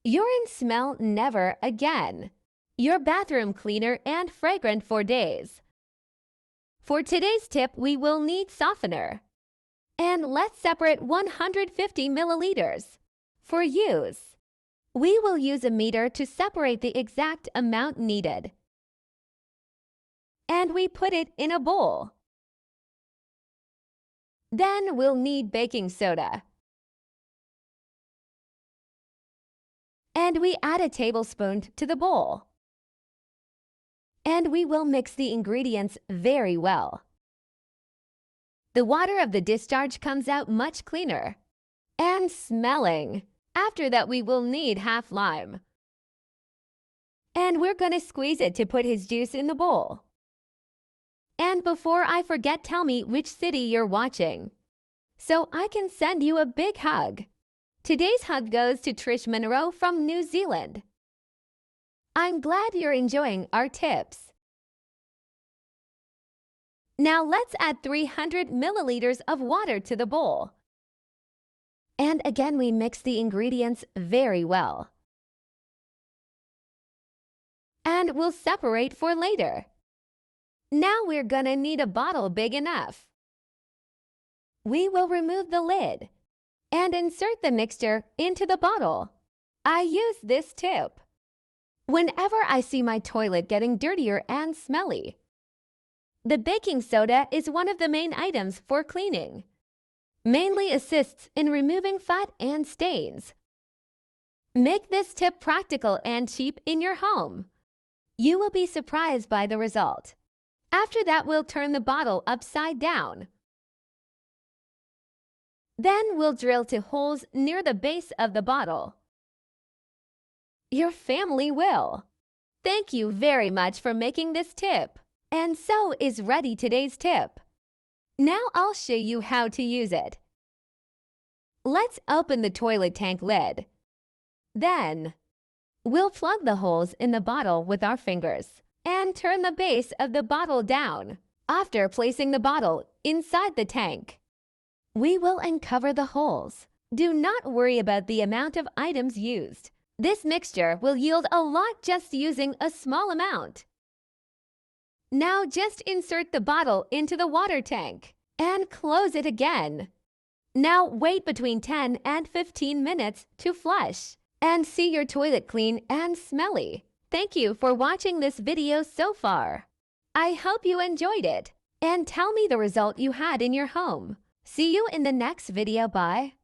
Urine smell never again. Your bathroom cleaner and fragrant for days. For today's tip, we will need softener. And let's separate 150 milliliters. For use, we will use a meter to separate the exact amount needed. And we put it in a bowl. Then we'll need baking soda. And we add a tablespoon to the bowl. And we will mix the ingredients very well. The water of the discharge comes out much cleaner and smelling. After that, we will need half lime. And we're going to squeeze it to put his juice in the bowl. And before I forget, tell me which city you're watching, so I can send you a big hug. Today's hug goes to Trish Monroe from New Zealand. I'm glad you're enjoying our tips. Now let's add 300 milliliters of water to the bowl. And again, we mix the ingredients very well. And we'll separate for later. Now we're gonna need a bottle big enough. We will remove the lid and insert the mixture into the bottle. I use this tip whenever I see my toilet getting dirtier and smelly. The baking soda is one of the main items for cleaning. Mainly assists in removing fat and stains. Make this tip practical and cheap in your home. You will be surprised by the result. After that, we'll turn the bottle upside down. Then we'll drill 2 holes near the base of the bottle. Your family will. Thank you very much for making this tip. And so is ready today's tip. Now I'll show you how to use it. Let's open the toilet tank lid. Then, we'll plug the holes in the bottle with our fingers and turn the base of the bottle down. After placing the bottle inside the tank, we will uncover the holes. Do not worry about the amount of items used. This mixture will yield a lot just using a small amount. Now just insert the bottle into the water tank and close it again. Now wait between 10 and 15 minutes to flush and see your toilet clean and smelly. Thank you for watching this video so far. I hope you enjoyed it and tell me the result you had in your home. See you in the next video. Bye.